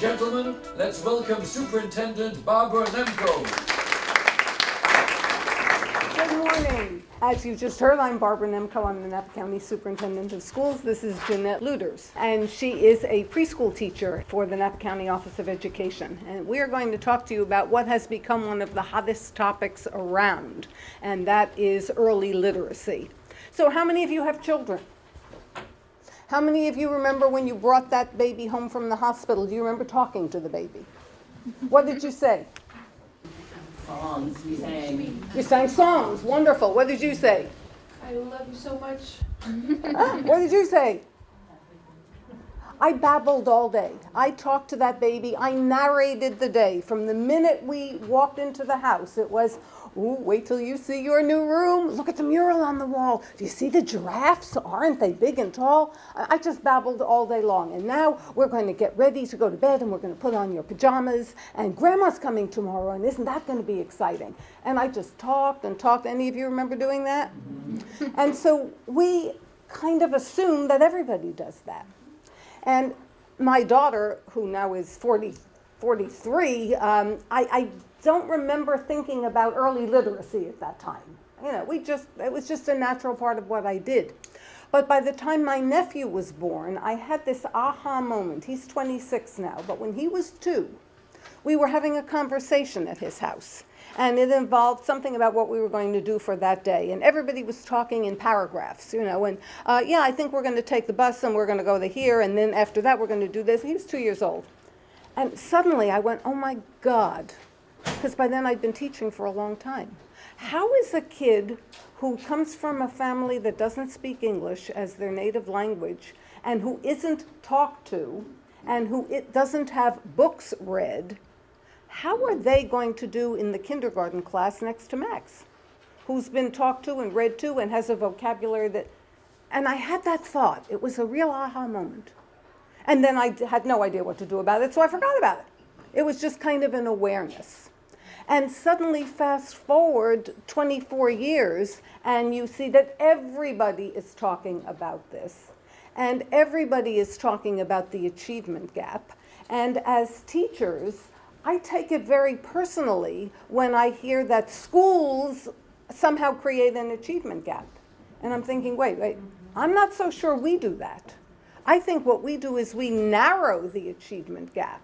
and gentlemen, let's welcome Superintendent Barbara Nemko. Good morning. As you just heard, I'm Barbara Nemko. I'm the Napa County Superintendent of Schools. This is Jeanette Luedders, and she is a preschool teacher for the Napa County Office of Education. And we are going to talk to you about what has become one of the hottest topics around, and that is early literacy. So how many of you have children? How many of you remember when you brought that baby home from the hospital? Do you remember talking to the baby? What did you say? Songs we sang. You sang songs. Wonderful. What did you say? I love you so much. What did you say? I babbled all day. I talked to that baby. I narrated the day. From the minute we walked into the house, it was, ooh, wait till you see your new room. Look at the mural on the wall. Do you see the giraffes? Aren't they big and tall? I just babbled all day long. And now we're going to get ready to go to bed, and we're going to put on your pajamas. And Grandma's coming tomorrow, and isn't that going to be exciting? And I just talked and talked. Any of you remember doing that? And so we kind of assume that everybody does that. And my daughter, who now is 43, I don't remember thinking about early literacy at that time. You know, it was just a natural part of what I did. But by the time my nephew was born, I had this aha moment. He's 26 now, but when he was 2, we were having a conversation at his house. And it involved something about what we were going to do for that day. And everybody was talking in paragraphs, you know, and yeah, I think we're going to take the bus and we're going to go to here, and then after that we're going to do this. He was 2 years old. And suddenly I went, oh my God, because by then I'd been teaching for a long time. How is a kid who comes from a family that doesn't speak English as their native language and who isn't talked to and who doesn't have books read, how are they going to do in the kindergarten class next to Max, who's been talked to and read to and has a vocabulary that, and I had that thought. It was a real aha moment. And then I had no idea what to do about it, so I forgot about it. It was just kind of an awareness. And suddenly fast forward 24 years, and you see that everybody is talking about this. And everybody is talking about the achievement gap. And as teachers, I take it very personally when I hear that schools somehow create an achievement gap. And I'm thinking, wait, I'm not so sure we do that. I think what we do is we narrow the achievement gap.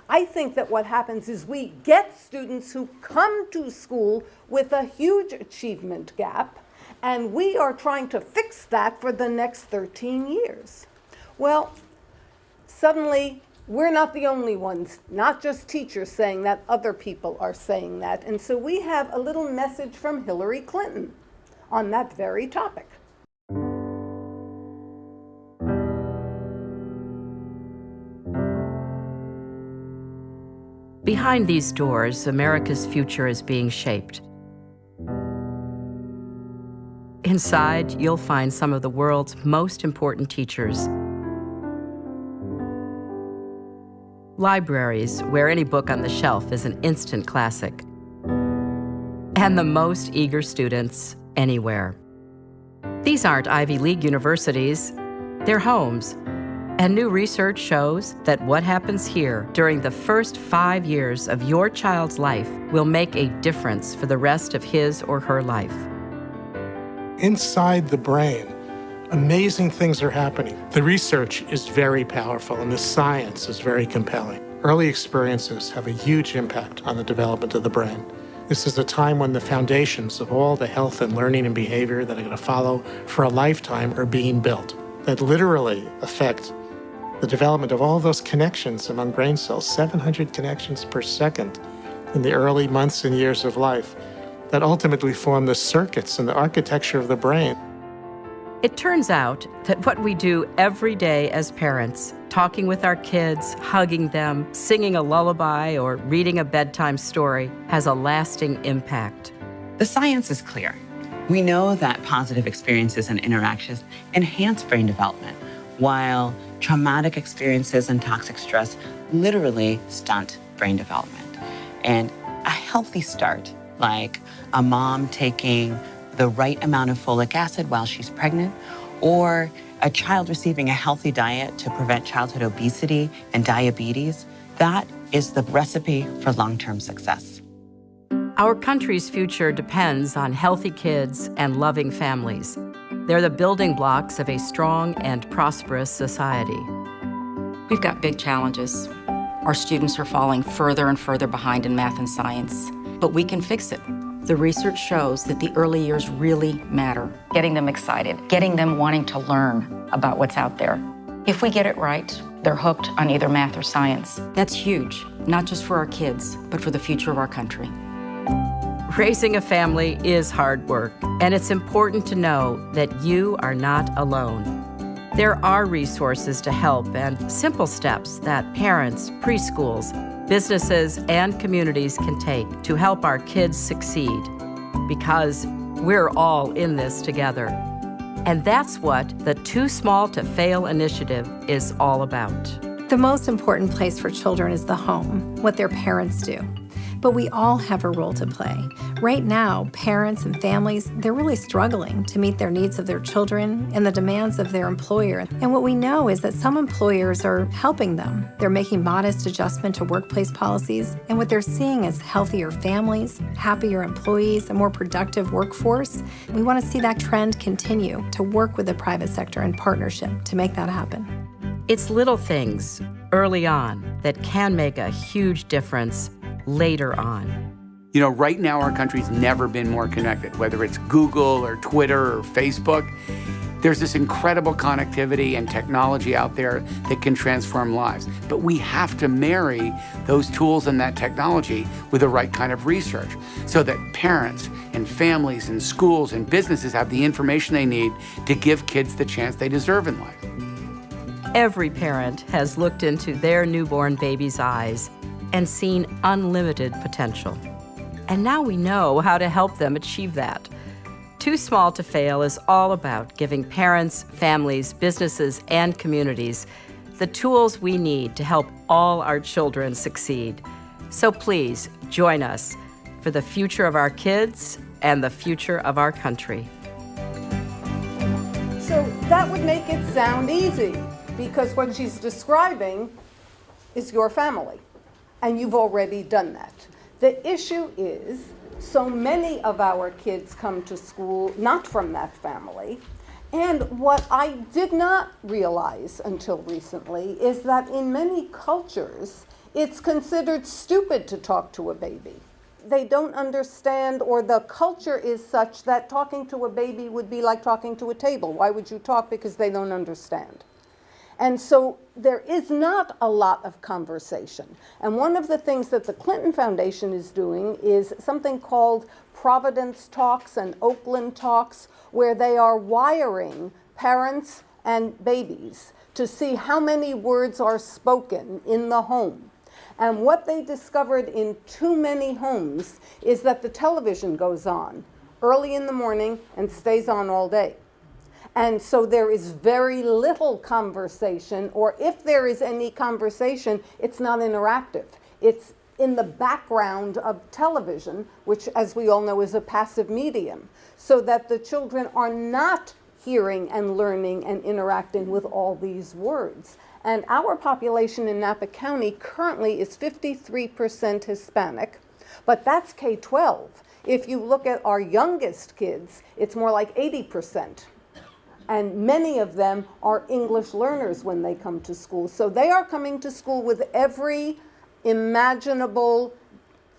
I think that what happens is we get students who come to school with a huge achievement gap, and we are trying to fix that for the next 13 years. Well, suddenly, we're not the only ones, not just teachers saying that, other people are saying that. And so we have a little message from Hillary Clinton on that very topic. Behind these doors, America's future is being shaped. Inside, you'll find some of the world's most important teachers. Libraries, where any book on the shelf is an instant classic. And the most eager students anywhere. These aren't Ivy League universities, they're homes. And new research shows that what happens here during the first 5 years of your child's life will make a difference for the rest of his or her life. Inside the brain, amazing things are happening. The research is very powerful and the science is very compelling. Early experiences have a huge impact on the development of the brain. This is a time when the foundations of all the health and learning and behavior that are going to follow for a lifetime are being built, that literally affect the development of all those connections among brain cells, 700 connections per second in the early months and years of life, that ultimately form the circuits and the architecture of the brain. It turns out that what we do every day as parents, talking with our kids, hugging them, singing a lullaby, or reading a bedtime story, has a lasting impact. The science is clear. We know that positive experiences and interactions enhance brain development, while traumatic experiences and toxic stress literally stunt brain development. And a healthy start, like a mom taking the right amount of folic acid while she's pregnant, or a child receiving a healthy diet to prevent childhood obesity and diabetes, That is the recipe for long-term success. Our country's future depends on healthy kids and loving families. They're the building blocks of a strong and prosperous society. We've got big challenges. Our students are falling further and further behind in math and science, but we can fix it. The research shows that the early years really matter. Getting them excited, getting them wanting to learn about what's out there. If we get it right, they're hooked on either math or science. That's huge, not just for our kids, but for the future of our country. Raising a family is hard work, and it's important to know that you are not alone. There are resources to help and simple steps that parents, preschools, businesses, and communities can take to help our kids succeed, because we're all in this together. And that's what the Too Small to Fail initiative is all about. The most important place for children is the home, what their parents do. But we all have a role to play. Right now, parents and families, they're really struggling to meet their needs of their children and the demands of their employer. And what we know is that some employers are helping them. They're making modest adjustment to workplace policies, and what they're seeing is healthier families, happier employees, a more productive workforce. We want to see that trend continue, to work with the private sector in partnership to make that happen. It's little things early on that can make a huge difference later on. You know, right now our country's never been more connected, whether it's Google or Twitter or Facebook. There's this incredible connectivity and technology out there that can transform lives. But we have to marry those tools and that technology with the right kind of research so that parents and families and schools and businesses have the information they need to give kids the chance they deserve in life. Every parent has looked into their newborn baby's eyes and seen unlimited potential. And now we know how to help them achieve that. Too Small to Fail is all about giving parents, families, businesses, and communities the tools we need to help all our children succeed. So please join us for the future of our kids and the future of our country. So that would make it sound easy, because what she's describing is your family, and you've already done that. The issue is, so many of our kids come to school not from that family, and what I did not realize until recently is that in many cultures, it's considered stupid to talk to a baby. They don't understand, or the culture is such that talking to a baby would be like talking to a table. Why would you talk? Because they don't understand. And so there is not a lot of conversation. And one of the things that the Clinton Foundation is doing is something called Providence Talks and Oakland Talks, where they are wiring parents and babies to see how many words are spoken in the home. And what they discovered in too many homes is that the television goes on early in the morning and stays on all day. And so there is very little conversation, or if there is any conversation, it's not interactive. It's in the background of television, which, as we all know, is a passive medium, so that the children are not hearing and learning and interacting with all these words. And our population in Napa County currently is 53% Hispanic, but that's K-12. If you look at our youngest kids, it's more like 80%. And many of them are English learners when they come to school. So they are coming to school with every imaginable,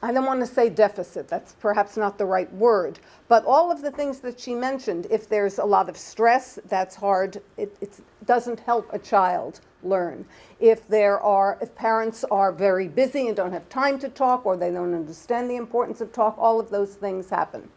I don't want to say deficit, that's perhaps not the right word, but all of the things that she mentioned. If there's a lot of stress, that's hard. It doesn't help a child learn. If parents are very busy and don't have time to talk, or they don't understand the importance of talk, all of those things happen.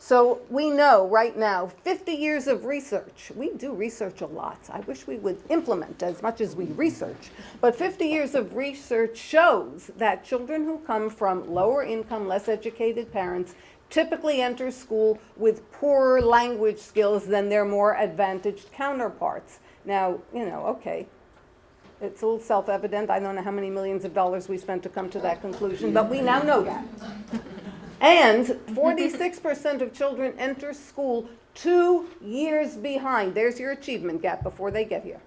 So we know right now, 50 years of research. We do research a lot. I wish we would implement as much as we research. But 50 years of research shows that children who come from lower income, less educated parents typically enter school with poorer language skills than their more advantaged counterparts. Now, okay, it's a little self-evident. I don't know how many millions of dollars we spent to come to that conclusion, but we now know that. And 46% of children enter school 2 years behind. There's your achievement gap before they get here.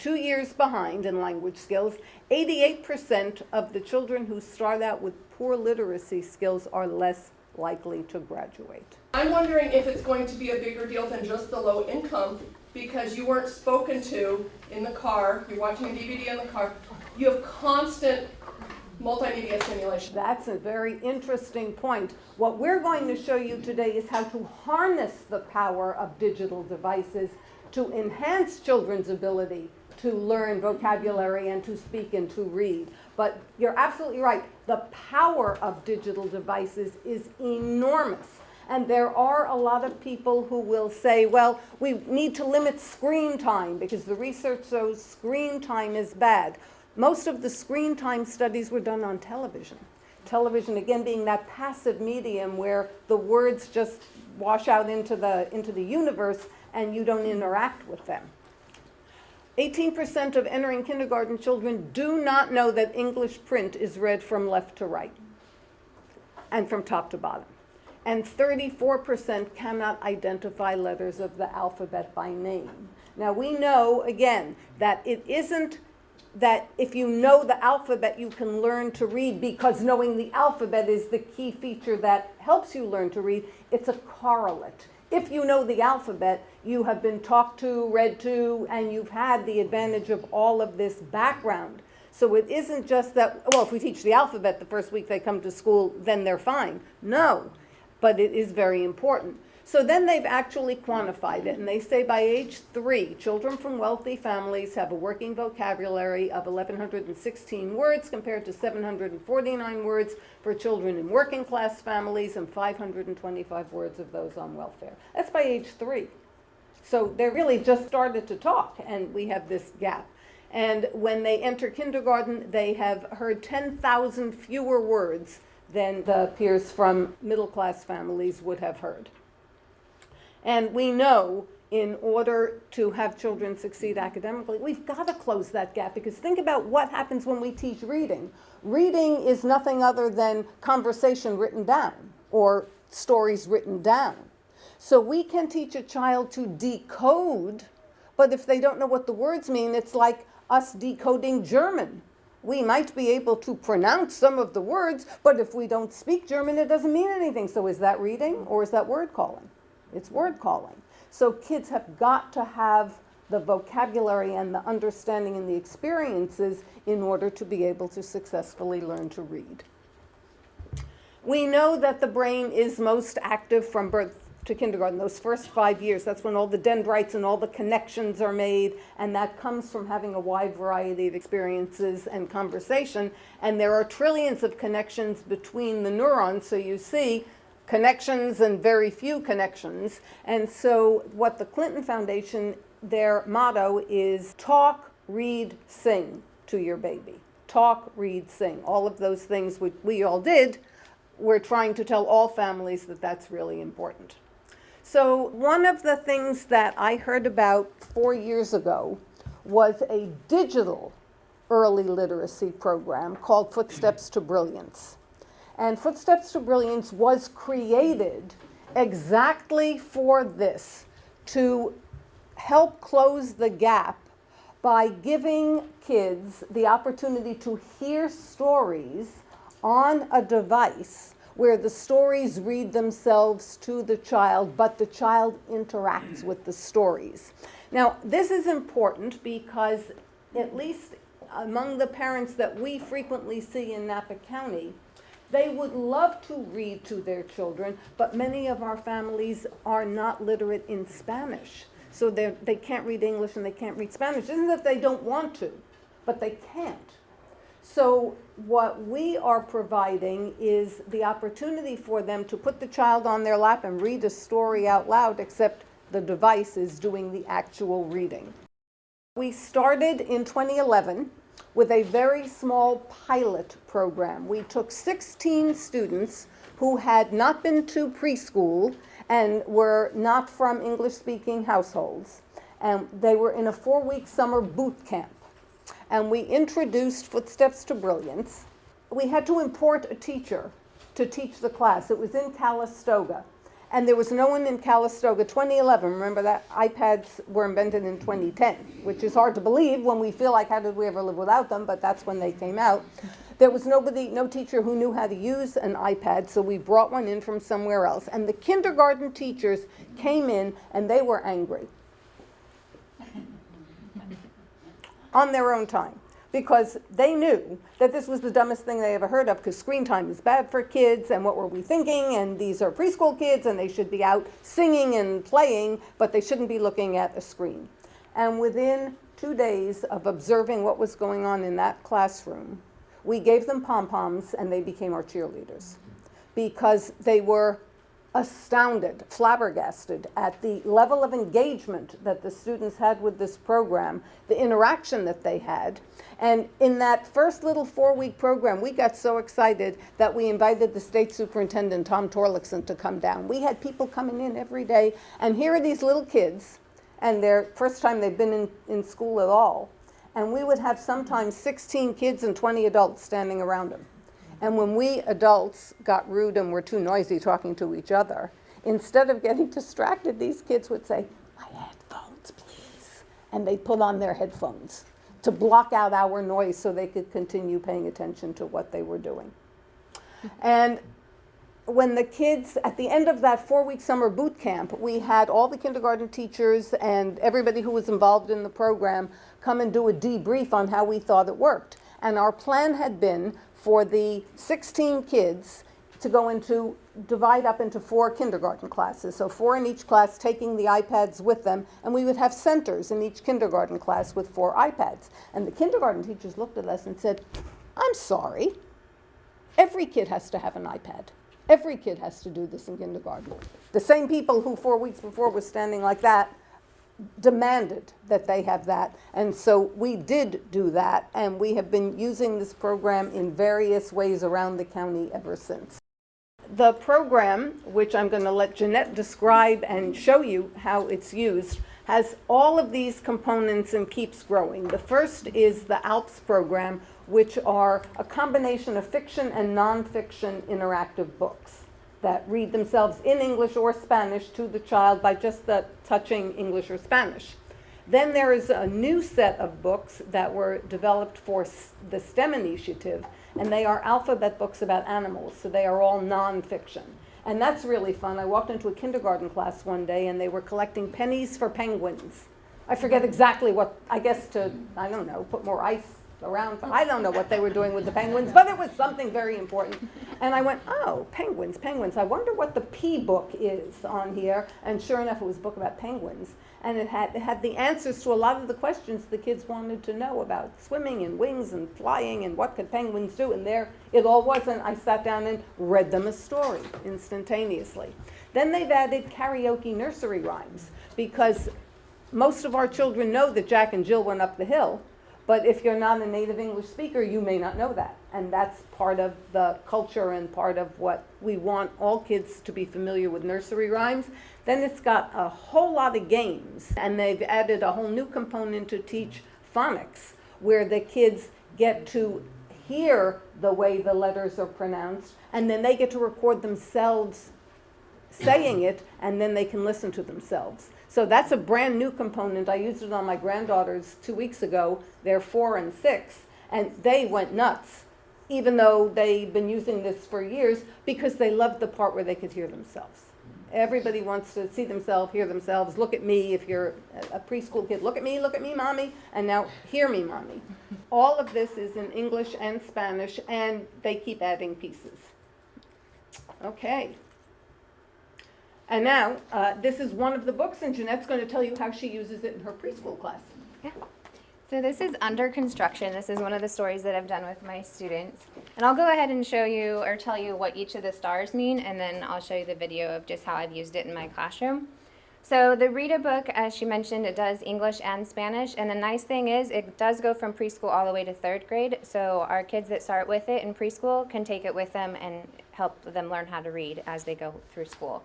2 years behind in language skills. 88% of the children who start out with poor literacy skills are less likely to graduate. I'm wondering if it's going to be a bigger deal than just the low income, because you weren't spoken to in the car, you're watching a DVD in the car, you have constant multimedia stimulation. That's a very interesting point. What we're going to show you today is how to harness the power of digital devices to enhance children's ability to learn vocabulary and to speak and to read. But you're absolutely right. The power of digital devices is enormous. And there are a lot of people who will say, well, we need to limit screen time because the research shows screen time is bad. Most of the screen time studies were done on television. Television, again, being that passive medium where the words just wash out into the universe and you don't interact with them. 18% of entering kindergarten children do not know that English print is read from left to right and from top to bottom. And 34% cannot identify letters of the alphabet by name. Now we know, again, that it isn't that if you know the alphabet you can learn to read, because knowing the alphabet is the key feature that helps you learn to read. It's a correlate. If you know the alphabet, you have been talked to, read to, and you've had the advantage of all of this background. So it isn't just that, well, if we teach the alphabet the first week they come to school, then they're fine. No, but it is very important. So then they've actually quantified it, and they say by age 3, children from wealthy families have a working vocabulary of 1,116 words compared to 749 words for children in working class families and 525 words of those on welfare. That's by age 3. So they're really just started to talk, and we have this gap. And when they enter kindergarten, they have heard 10,000 fewer words than the peers from middle class families would have heard. And we know in order to have children succeed academically, we've got to close that gap, because think about what happens when we teach reading. Reading is nothing other than conversation written down or stories written down. So we can teach a child to decode, but if they don't know what the words mean, it's like us decoding German. We might be able to pronounce some of the words, but if we don't speak German, it doesn't mean anything. So is that reading or is that word calling? It's word calling. So kids have got to have the vocabulary and the understanding and the experiences in order to be able to successfully learn to read. We know that the brain is most active from birth to kindergarten, those first 5 years. That's when all the dendrites and all the connections are made, and that comes from having a wide variety of experiences and conversation. And there are trillions of connections between the neurons, so you see connections and very few connections. And so what the Clinton Foundation, their motto is talk, read, sing to your baby. Talk, read, sing. All of those things which we all did, we're trying to tell all families that that's really important. So one of the things that I heard about 4 years ago was a digital early literacy program called Footsteps to Brilliance. And Footsteps to Brilliance was created exactly for this, to help close the gap by giving kids the opportunity to hear stories on a device where the stories read themselves to the child, but the child interacts with the stories. Now, this is important because, at least among the parents that we frequently see in Napa County, they would love to read to their children, but many of our families are not literate in Spanish. So they can't read English and they can't read Spanish. It isn't that they don't want to, but they can't. So what we are providing is the opportunity for them to put the child on their lap and read a story out loud, except the device is doing the actual reading. We started in 2011 with a very small pilot program. We took 16 students who had not been to preschool and were not from English-speaking households. And they were in a 4-week summer boot camp. And we introduced Footsteps to Brilliance. We had to import a teacher to teach the class. It was in Calistoga. And there was no one in Calistoga. 2011, remember that iPads were invented in 2010, which is hard to believe when we feel like how did we ever live without them, but that's when they came out. There was no teacher who knew how to use an iPad, so we brought one in from somewhere else. And the kindergarten teachers came in and they were angry on their own time, because they knew that this was the dumbest thing they ever heard of, because screen time is bad for kids, and what were we thinking, and these are preschool kids, and they should be out singing and playing, but they shouldn't be looking at a screen. And within 2 days of observing what was going on in that classroom, we gave them pom-poms, and they became our cheerleaders, because they were astounded, flabbergasted at the level of engagement that the students had with this program, the interaction that they had. And in that first little 4-week program, we got so excited that we invited the state superintendent, Tom Torlakson, to come down. We had people coming in every day, and here are these little kids, and their first time they've been in school at all. And we would have sometimes 16 kids and 20 adults standing around them. And when we adults got rude and were too noisy talking to each other, instead of getting distracted, these kids would say, "My headphones, please." And they'd put on their headphones to block out our noise so they could continue paying attention to what they were doing. And when the kids, at the end of that 4-week summer boot camp, we had all the kindergarten teachers and everybody who was involved in the program come and do a debrief on how we thought it worked. And our plan had been for the 16 kids to divide up into 4 kindergarten classes. So 4 in each class, taking the iPads with them, and we would have centers in each kindergarten class with 4 iPads. And the kindergarten teachers looked at us and said, "I'm sorry, every kid has to have an iPad. Every kid has to do this in kindergarten." The same people who 4 weeks before were standing like that demanded that they have that. And so we did do that, and we have been using this program in various ways around the county ever since. The program, which I'm going to let Jeanette describe and show you how it's used, has all of these components and keeps growing. The first is the ALPS program, which are a combination of fiction and nonfiction interactive books that read themselves in English or Spanish to the child by just touching English or Spanish. Then there is a new set of books that were developed for the STEM initiative, and they are alphabet books about animals, so they are all nonfiction. And that's really fun. I walked into a kindergarten class one day, and they were collecting pennies for penguins. I forget exactly what, I guess I don't know, put more ice around. I don't know what they were doing with the penguins, but it was something very important. And I went, "Oh, penguins. I wonder what the P book is on here." And sure enough, it was a book about penguins. And it had the answers to a lot of the questions the kids wanted to know about swimming and wings and flying and what could penguins do. And there it all was, and I sat down and read them a story instantaneously. Then they've added karaoke nursery rhymes, because most of our children know that Jack and Jill went up the hill. But if you're not a native English speaker, you may not know that. And that's part of the culture and part of what we want all kids to be familiar with nursery rhymes. Then it's got a whole lot of games. And they've added a whole new component to teach phonics, where the kids get to hear the way the letters are pronounced, and then they get to record themselves saying it, and then they can listen to themselves. So that's a brand new component. I used it on my granddaughters 2 weeks ago. They're 4 and 6, and they went nuts, even though they've been using this for years, because they loved the part where they could hear themselves. Everybody wants to see themselves, hear themselves. Look at me. If you're a preschool kid, look at me, mommy, and now hear me, mommy. All of this is in English and Spanish, and they keep adding pieces. Okay. And now, this is one of the books, and Jeanette's going to tell you how she uses it in her preschool class. Yeah. So this is Under Construction. This is one of the stories that I've done with my students. And I'll go ahead and show you or tell you what each of the stars mean, and then I'll show you the video of just how I've used it in my classroom. So the Rita book, as she mentioned, it does English and Spanish. And the nice thing is it does go from preschool all the way to 3rd grade. So our kids that start with it in preschool can take it with them and help them learn how to read as they go through school.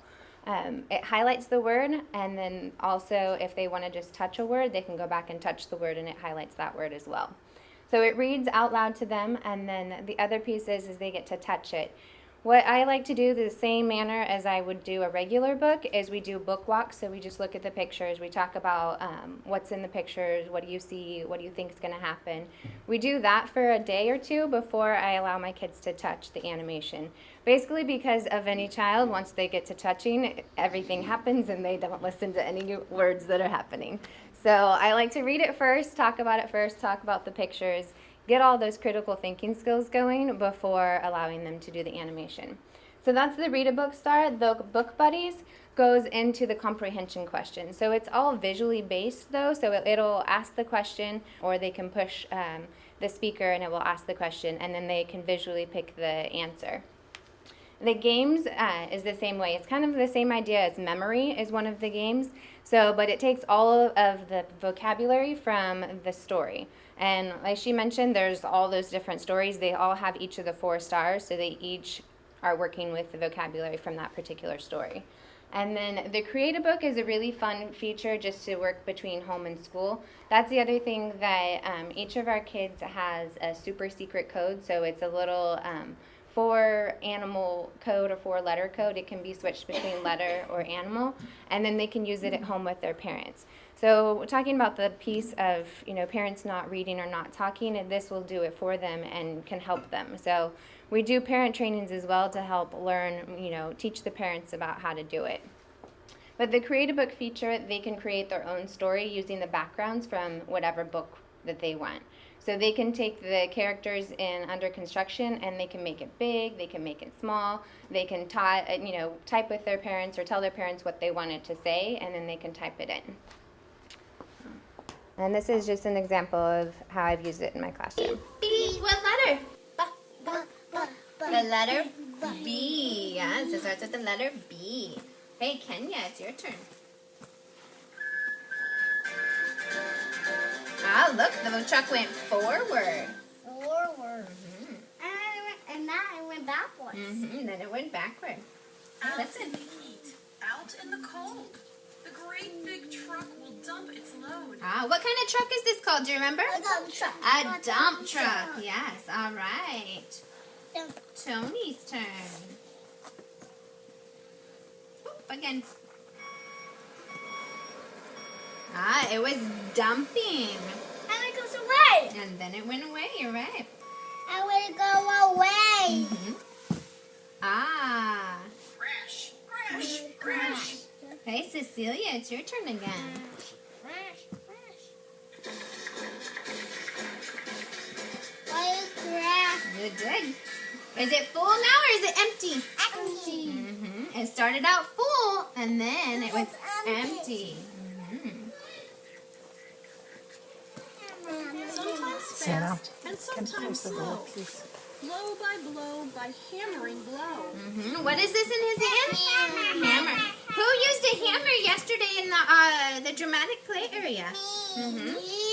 It highlights the word, and then also if they want to just touch a word, they can go back and touch the word, and it highlights that word as well. So it reads out loud to them, and then the other piece is they get to touch it. What I like to do the same manner as I would do a regular book is we do book walks. So we just look at the pictures. We talk about what's in the pictures, what do you see, what do you think is going to happen. We do that for a day or two before I allow my kids to touch the animation. Basically because of any child, once they get to touching, everything happens and they don't listen to any words that are happening. So I like to read it first, talk about it first, talk about the pictures, get all those critical thinking skills going before allowing them to do the animation. So that's the read a book star. The book buddies goes into the comprehension question. So it's all visually based though, so it'll ask the question, or they can push the speaker and it will ask the question, and then they can visually pick the answer. The games is the same way. It's kind of the same idea as memory is one of the games. So, but it takes all of the vocabulary from the story. And like she mentioned, there's all those different stories. They all have each of the 4 stars, so they each are working with the vocabulary from that particular story. And then the Create a Book is a really fun feature just to work between home and school. That's the other thing that each of our kids has a super secret code, so it's a little 4-animal code or 4-letter code. It can be switched between letter or animal, and then they can use it at home with their parents. So we're talking about the piece of, parents not reading or not talking, and this will do it for them and can help them. So we do parent trainings as well to help learn, teach the parents about how to do it. But the Create a Book feature, they can create their own story using the backgrounds from whatever book that they want. So they can take the characters in Under Construction and they can make it big, they can make it small, they can type with their parents or tell their parents what they wanted to say, and then they can type it in. And this is just an example of how I've used it in my classroom. B. What letter? The letter B. Yes, it starts with the letter B. Hey, Kenya, it's your turn. Ah, look, the truck went forward. Forward. And now it went backwards. Then it went backward. Listen. Out in the cold. The great big truck will dump its load. Ah, what kind of truck is this called? Do you remember? A dump truck. A dump truck. Yes, all right. Tony's turn. Oop, again. Ah, it was dumping. And it goes away. And then it went away, you're right. And it go away. Ah. Crash, crash, crash. Hey, Cecilia, it's your turn again. Crash, crash. Why is crash? You did. Is it full now or is it empty? Empty. It started out full and then it was empty. Sometimes fast and sometimes slow. Blow by hammering blow. What is this in his hand? Hammer. Who used a hammer yesterday in the dramatic play area?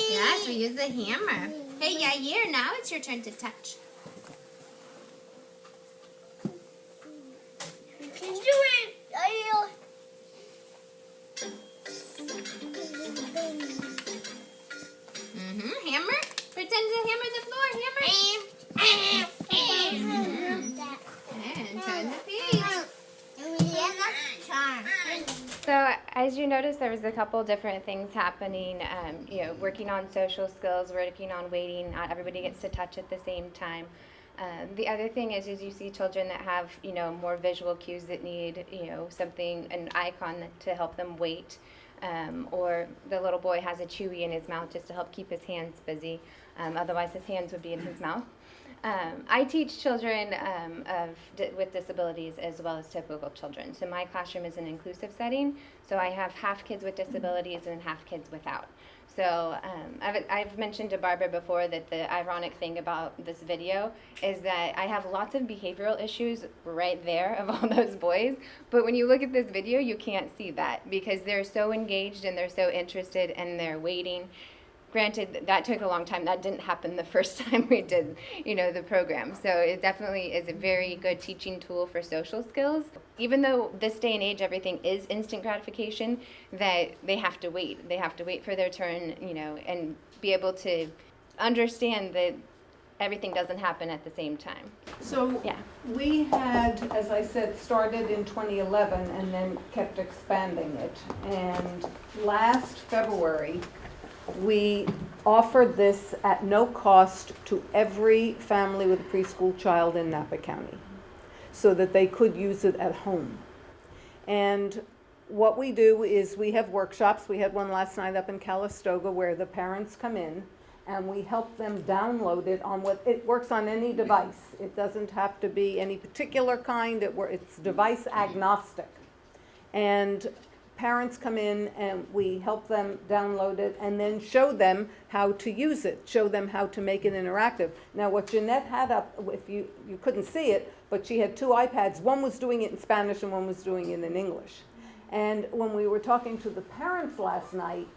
Yes, we used the hammer. Hey, Yair, now it's your turn to touch. You can do it. Hammer? Pretend to hammer the floor. Hammer. And turn the page. So as you notice, there was a couple different things happening, working on social skills, working on waiting, not everybody gets to touch at the same time. The other thing is you see children that have, more visual cues that need, an icon to help them wait. Or the little boy has a chewy in his mouth just to help keep his hands busy. Otherwise his hands would be in his mouth. I teach children with disabilities as well as typical children. So my classroom is an inclusive setting. So I have half kids with disabilities and half kids without. So I've mentioned to Barbara before that the ironic thing about this video is that I have lots of behavioral issues right there of all those boys. But when you look at this video, you can't see that because they're so engaged and they're so interested and they're waiting. Granted, that took a long time. That didn't happen the first time we did, the program. So it definitely is a very good teaching tool for social skills. Even though this day and age everything is instant gratification, that they have to wait. They have to wait for their turn, and be able to understand that everything doesn't happen at the same time. So Yeah. we had, as I said, started in 2011 and then kept expanding it. And last February, we offered this at no cost to every family with a preschool child in Napa County so that they could use it at home. And what we do is we have workshops. We had one last night up in Calistoga where the parents come in and we help them download it on it works on any device. It doesn't have to be any particular kind. It's device agnostic. And parents come in and we help them download it and then show them how to use it, show them how to make it interactive. Now what Jeanette had up, if you couldn't see it, but she had 2 iPads. One was doing it in Spanish and one was doing it in English. And when we were talking to the parents last night,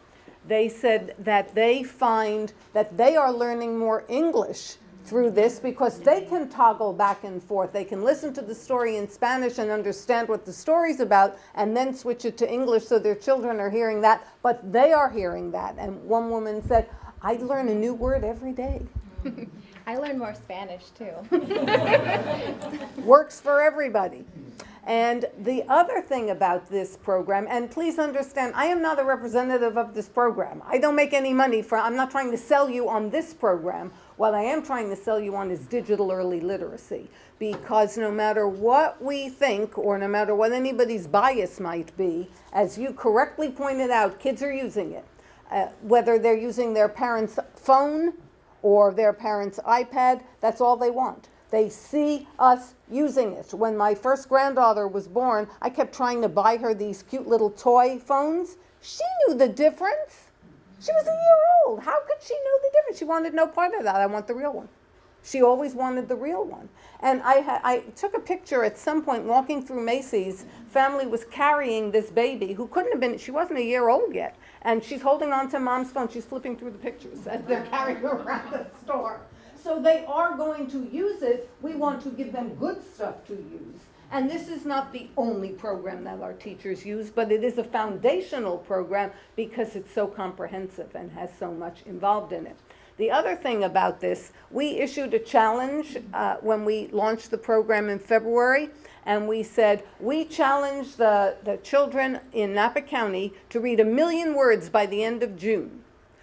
they said that they find that they are learning more English through this because they can toggle back and forth. They can listen to the story in Spanish and understand what the story's about and then switch it to English so their children are hearing that, but they are hearing that. And one woman said, I learn a new word every day. I learned more Spanish too. Works for everybody. And the other thing about this program, and please understand, I am not a representative of this program. I don't make any money I'm not trying to sell you on this program. What I am trying to sell you on is digital early literacy. Because no matter what we think, or no matter what anybody's bias might be, as you correctly pointed out, kids are using it. Whether they're using their parents' phone or their parents' iPad, that's all they want. They see us using it. When my first granddaughter was born, I kept trying to buy her these cute little toy phones. She knew the difference. She was a year old. How could she know the difference? She wanted no part of that. I want the real one. She always wanted the real one. And I took a picture at some point walking through Macy's. Family was carrying this baby who couldn't have been, she wasn't a year old yet. And she's holding on to mom's phone. She's flipping through the pictures as they're carrying her around the store. So they are going to use it. We want to give them good stuff to use. And this is not the only program that our teachers use, but it is a foundational program because it's so comprehensive and has so much involved in it. The other thing about this, we issued a challenge when we launched the program in February, and we said, we challenge the children in Napa County to read 1 million words by the end of June.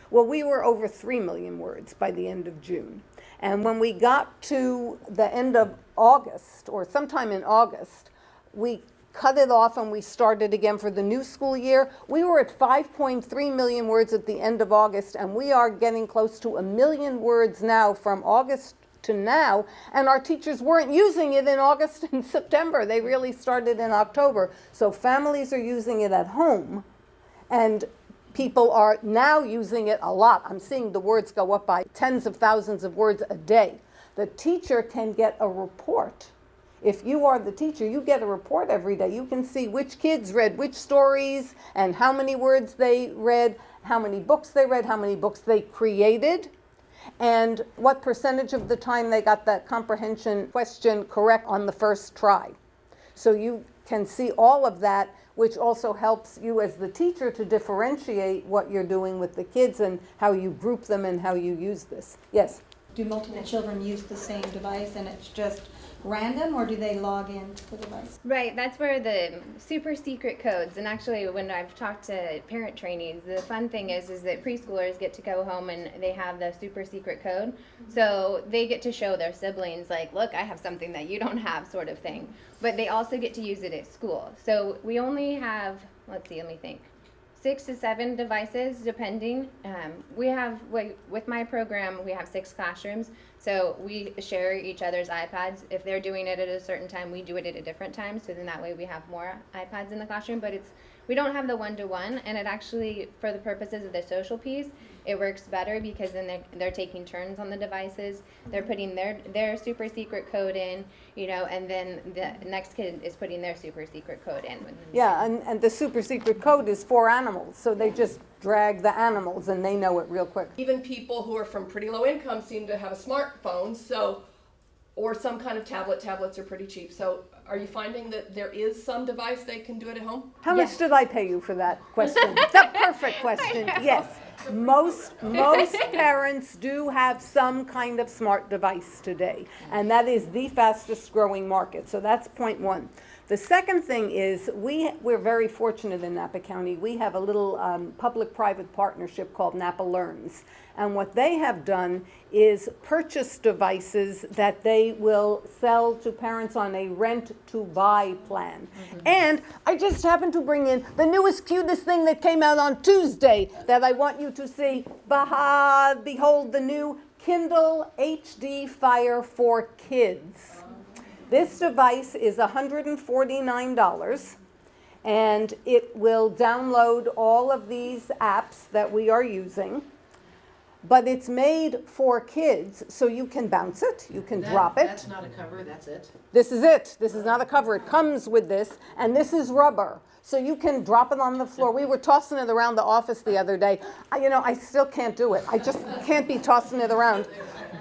Well, we were over 3 million words by the end of June. And when we got to the end of August, or sometime in August, we cut it off and we started again for the new school year. We were at 5.3 million words at the end of August, and we are getting close to 1 million words now from August to now, and our teachers weren't using it in August and September. They really started in October. So families are using it at home, and people are now using it a lot. I'm seeing the words go up by tens of thousands of words a day. The teacher can get a report. If you are the teacher, you get a report every day. You can see which kids read which stories and how many words they read, how many books they read, how many books they created, and what percentage of the time they got that comprehension question correct on the first try. So you can see all of that, which also helps you as the teacher to differentiate what you're doing with the kids and how you group them and how you use this. Yes? Do multiple children use the same device and it's just random, or do they log into the device? Right, that's where the super secret codes, and actually when I've talked to parent trainees, the fun thing is that preschoolers get to go home and they have the super secret code. So they get to show their siblings, like, look, I have something that you don't have, sort of thing. But they also get to use it at school. So we only have, let me think, 6 to 7 devices, depending. We have, with my program, we have 6 classrooms, so we share each other's iPads. If they're doing it at a certain time, we do it at a different time, so then that way we have more iPads in the classroom, but we don't have the one-to-one, and it actually, for the purposes of the social piece, it works better because then they're taking turns on the devices. They're putting their super secret code in, and then the next kid is putting their super secret code in. Yeah, and the super secret code is for animals, so they just drag the animals and they know it real quick. Even people who are from pretty low income seem to have a smartphone, or some kind of tablet. Tablets are pretty cheap. So are you finding that there is some device they can do it at home? How much did I pay you for that question? The perfect question, yes. Most parents do have some kind of smart device today, and that is the fastest growing market. So that's point one. The second thing is we're very fortunate in Napa County. We have a little public-private partnership called NapaLearns. And what they have done is purchase devices that they will sell to parents on a rent-to-buy plan. And I just happened to bring in the newest, cutest thing that came out on Tuesday that I want you to see. Behold, the new Kindle HD Fire for Kids. This device is $149, and it will download all of these apps that we are using. But it's made for kids, so you can bounce it, you can drop it. That's not a cover, that's it. This is it. This is not a cover. It comes with this, and this is rubber. So you can drop it on the floor. We were tossing it around the office the other day. I still can't do it. I just can't be tossing it around.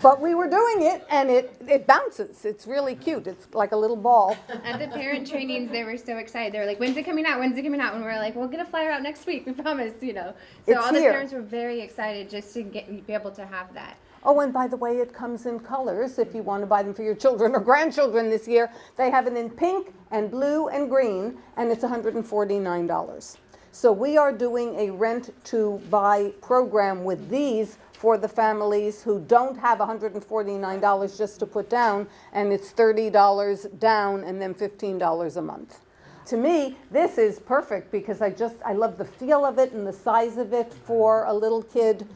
But we were doing it, and it bounces. It's really cute. It's like a little ball. At the parent trainings, they were so excited. They were like, when's it coming out? When's it coming out? And we were like, we'll get a flyer out next week, we promise, So It's all the here. parents were very excited just to be able to have that. Oh, and by the way, it comes in colors if you want to buy them for your children or grandchildren this year. They have it in pink and blue and green, and it's $149. So we are doing a rent-to-buy program with these for the families who don't have $149 just to put down, and it's $30 down and then $15 a month. To me, this is perfect because I love the feel of it and the size of it for a little kid.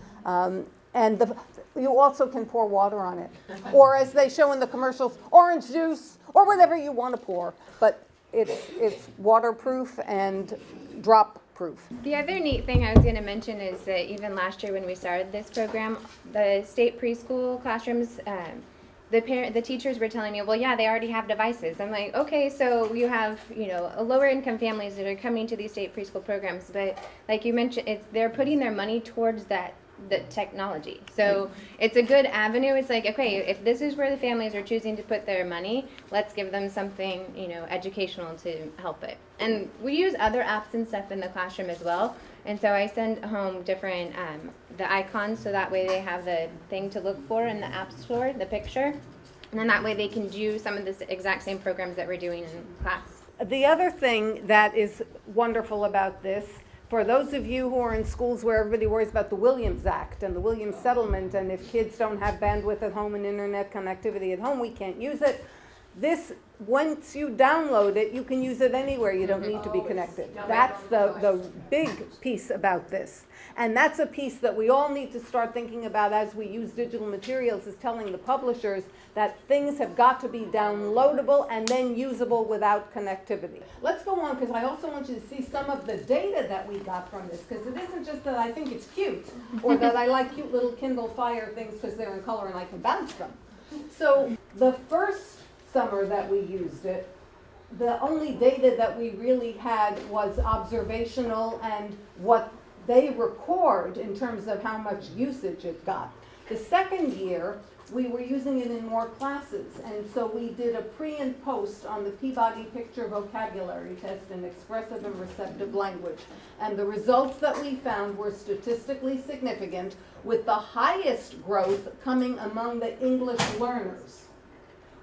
You also can pour water on it. Or as they show in the commercials, orange juice or whatever you want to pour. But it's waterproof and drop proof. The other neat thing I was going to mention is that even last year when we started this program, the state preschool classrooms, the teachers were telling me, well, yeah, they already have devices. I'm like, okay, so you have, lower income families that are coming to these state preschool programs, but like you mentioned, they're putting their money towards the technology. So it's a good avenue. It's like, okay, if this is where the families are choosing to put their money, let's give them something, educational to help it. And we use other apps and stuff in the classroom as well. And so I send home different, the icons, so that way they have the thing to look for in the app store, the picture. And then that way they can do some of the exact same programs that we're doing in class. The other thing that is wonderful about this, for those of you who are in schools where everybody worries about the Williams Act and the Williams Settlement, and if kids don't have bandwidth at home and internet connectivity at home, we can't use it. This, once you download it, you can use it anywhere. You don't need to be connected. That's the big piece about this. And that's a piece that we all need to start thinking about as we use digital materials, is telling the publishers that things have got to be downloadable and then usable without connectivity. Let's go on, because I also want you to see some of the data that we got from this, because it isn't just that I think it's cute or that I like cute little Kindle Fire things because they're in color and I can bounce them. So the first summer that we used it, the only data that we really had was observational and what they record in terms of how much usage it got. The second year, we were using it in more classes, and so we did a pre and post on the Peabody Picture Vocabulary Test in expressive and receptive language. And the results that we found were statistically significant, with the highest growth coming among the English learners,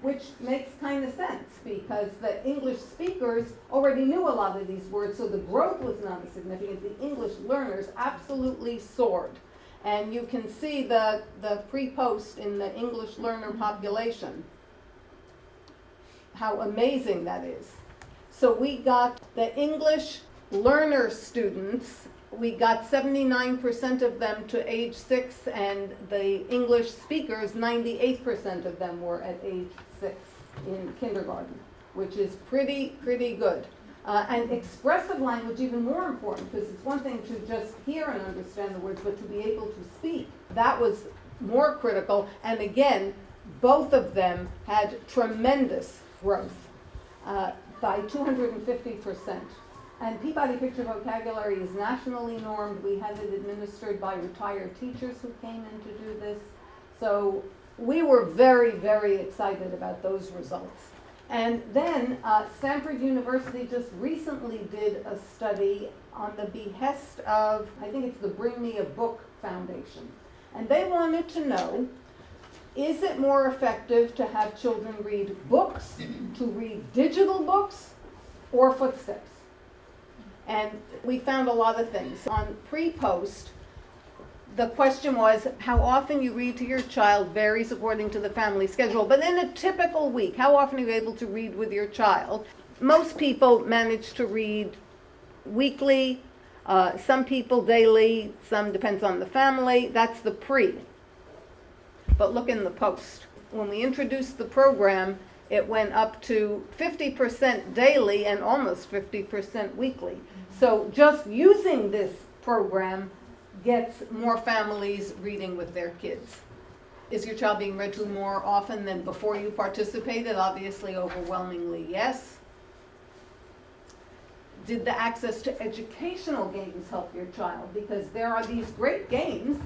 which makes kind of sense because the English speakers already knew a lot of these words, so the growth was not as significant. The English learners absolutely soared. And you can see the pre-post in the English learner population, how amazing that is. So we got the English learner students, we got 79% of them to age 6, and the English speakers, 98% of them were at age 6 in kindergarten, which is pretty good. And expressive language, even more important, because it's one thing to just hear and understand the words, but to be able to speak, that was more critical. And again, both of them had tremendous growth by 250%. And Peabody Picture Vocabulary is nationally normed. We had it administered by retired teachers who came in to do this. So we were very, very excited about those results. And then Stanford University just recently did a study on the behest of, I think it's the Bring Me a Book Foundation. And they wanted to know, is it more effective to have children read books, to read digital books, or footsteps? And we found a lot of things. On pre-post, the question was how often you read to your child varies according to the family schedule. But in a typical week, how often are you able to read with your child? Most people manage to read weekly, some people daily, some depends on the family. That's the pre. But look in the post. When we introduced the program, it went up to 50% daily and almost 50% weekly. So just using this program gets more families reading with their kids. Is your child being read to more often than before you participated? Obviously, overwhelmingly, yes. Did the access to educational games help your child? Because there are these great games,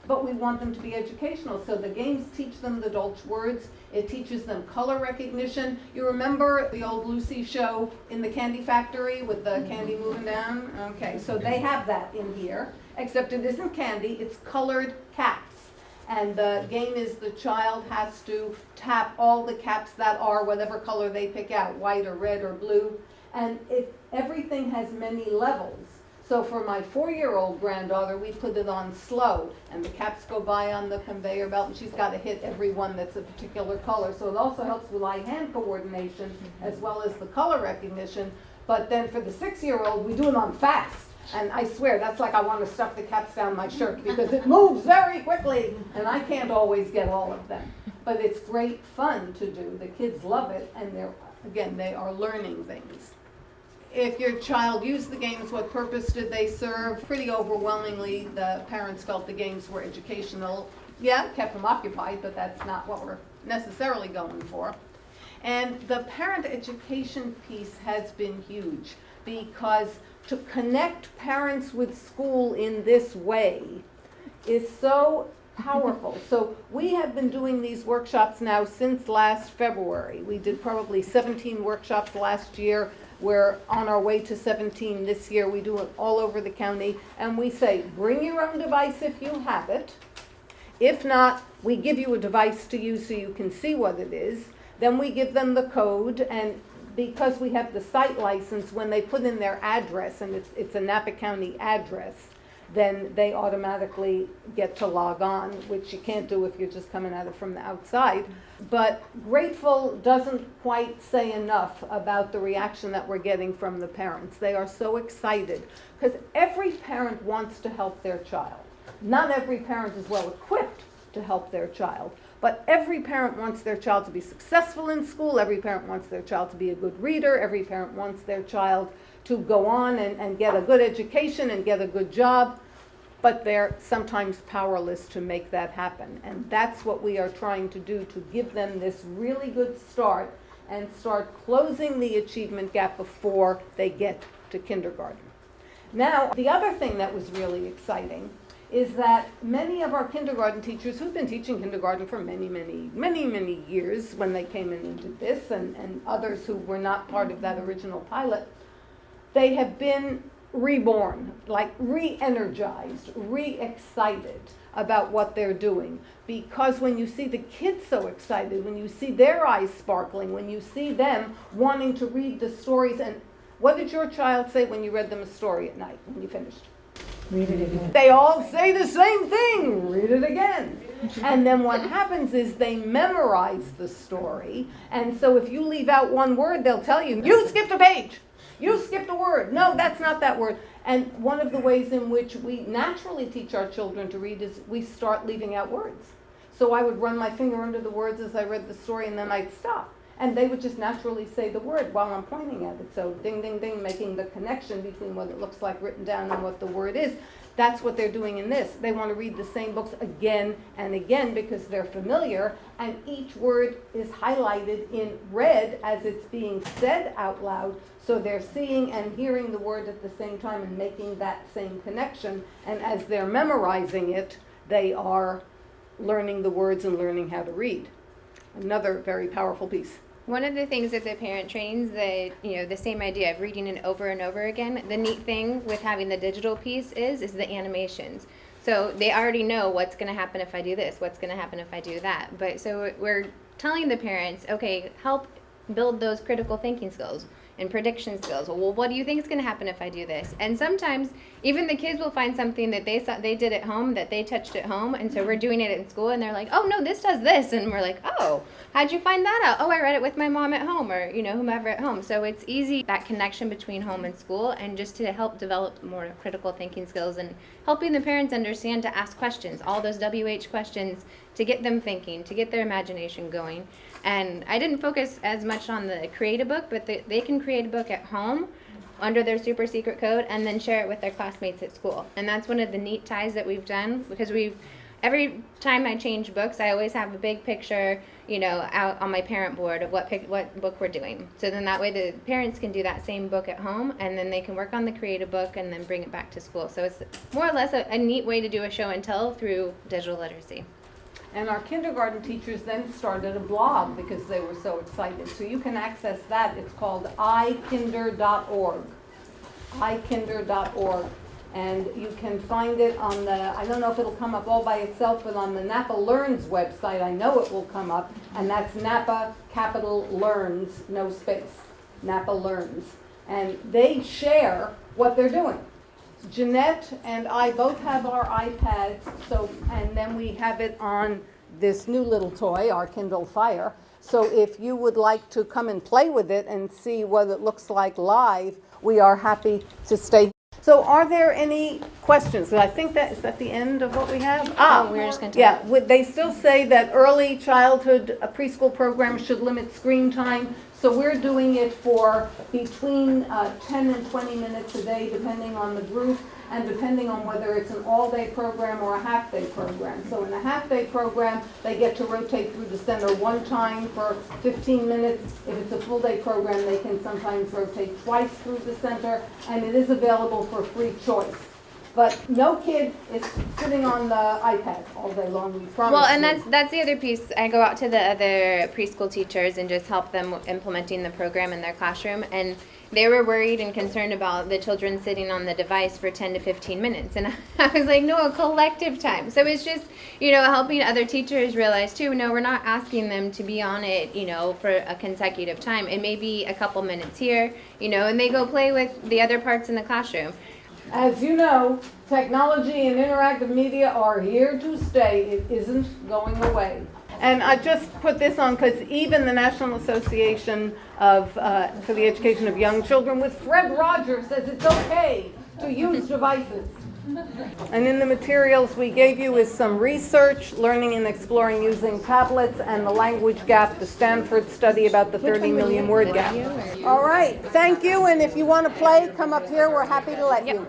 but we want them to be educational. So the games teach them the Dolch words. It teaches them color recognition. You remember the old Lucy show in the candy factory with the candy moving down? Okay, so they have that in here, except it isn't candy, it's colored caps. And the game is the child has to tap all the caps that are whatever color they pick out, white or red or blue. And everything has many levels. So for my 4-year-old granddaughter, we put it on slow, and the caps go by on the conveyor belt, and she's got to hit every one that's a particular color. So it also helps with eye-hand coordination as well as the color recognition. But then for the 6-year-old, we do it on fast. And I swear, that's like I want to stuff the caps down my shirt because it moves very quickly, and I can't always get all of them. But it's great fun to do. The kids love it, and they are learning things. If your child used the games, what purpose did they serve? Pretty overwhelmingly, the parents felt the games were educational. Yeah, kept them occupied, but that's not what we're necessarily going for. And the parent education piece has been huge because to connect parents with school in this way is so powerful. So we have been doing these workshops now since last February. We did probably 17 workshops last year. We're on our way to 17 this year. We do it all over the county. And we say, bring your own device if you have it. If not, we give you a device to use so you can see what it is. Then we give them the code. And because we have the site license, when they put in their address, and it's a Napa County address, then they automatically get to log on, which you can't do if you're just coming at it from the outside. But grateful doesn't quite say enough about the reaction that we're getting from the parents. They are so excited because every parent wants to help their child. Not every parent is well equipped to help their child, but every parent wants their child to be successful in school. Every parent wants their child to be a good reader. Every parent wants their child to go on and get a good education and get a good job, but they're sometimes powerless to make that happen. And that's what we are trying to do, to give them this really good start and start closing the achievement gap before they get to kindergarten. Now, the other thing that was really exciting is that many of our kindergarten teachers who've been teaching kindergarten for many years when they came in and did this, and others who were not part of that original pilot, they have been reborn, like re-energized, re-excited about what they're doing. Because when you see the kids so excited, when you see their eyes sparkling, when you see them wanting to read the stories, and what did your child say when you read them a story at night when you finished? Read it again. They all say the same thing, read it again. And then what happens is they memorize the story, and so if you leave out one word, they'll tell you, you skipped a page. You skipped a word. No, that's not that word. And one of the ways in which we naturally teach our children to read is we start leaving out words. So I would run my finger under the words as I read the story, and then I'd stop. And they would just naturally say the word while I'm pointing at it. So ding, ding, ding, making the connection between what it looks like written down and what the word is. That's what they're doing in this. They want to read the same books again and again because they're familiar, and each word is highlighted in red as it's being said out loud, so they're seeing and hearing the word at the same time and making that same connection, and as they're memorizing it, they are learning the words and learning how to read. Another very powerful piece. One of the things that the parent trains, the same idea of reading it over and over again. The neat thing with having the digital piece is the animations. So they already know what's going to happen if I do this, what's going to happen if I do that. But so we're telling the parents, okay, help build those critical thinking skills and prediction skills. Well, what do you think is going to happen if I do this? And sometimes even the kids will find something that they did at home, that they touched at home, and so we're doing it in school, and they're like, oh no, this does this, and we're like, oh, how'd you find that out? Oh, I read it with my mom at home, or whomever at home. So it's easy, that connection between home and school, and just to help develop more critical thinking skills and helping the parents understand to ask questions, all those WH questions, to get them thinking, to get their imagination going. And I didn't focus as much on the create a book, but they can create a book at home under their super secret code and then share it with their classmates at school. And that's one of the neat ties that we've done, because every time I change books, I always have a big picture, out on my parent board of what book we're doing. So then that way the parents can do that same book at home, and then they can work on the creative book and then bring it back to school. So it's more or less a neat way to do a show and tell through digital literacy. And our kindergarten teachers then started a blog because they were so excited. So you can access that. It's called ikinder.org. ikinder.org. And you can find it on I don't know if it'll come up all by itself, but on the NapaLearns website, I know it will come up. And that's Napa capital Learns, no space. NapaLearns. And they share what they're doing. Jeanette and I both have our iPads, and then we have it on this new little toy, our Kindle Fire. So if you would like to come and play with it and see what it looks like live, we are happy to stay. So are there any questions? I think is that the end of what we have? We're just going to they still say that early childhood preschool programs should limit screen time. So we're doing it for between 10 and 20 minutes a day, depending on the group and depending on whether it's an all-day program or a half-day program. So in a half-day program, they get to rotate through the center one time for 15 minutes. If it's a full-day program, they can sometimes rotate twice through the center, and it is available for free choice. But no kid is sitting on the iPad all day long, we promise. Well, and that's the other piece. I go out to the other preschool teachers and just help them implementing the program in their classroom. And they were worried and concerned about the children sitting on the device for 10 to 15 minutes. And I was like, no, a collective time. So it's just, helping other teachers realize too, no, we're not asking them to be on it, for a consecutive time. It may be a couple minutes here, and they go play with the other parts in the classroom. As you know, technology and interactive media are here to stay. It isn't going away. And I just put this on because even the National Association for the Education of Young Children with Fred Rogers says it's okay to use devices. And in the materials we gave you is some research, learning and exploring using tablets, and the language gap, the Stanford study about the 30 million word gap. All right, thank you, and if you want to play, come up here, we're happy to let you.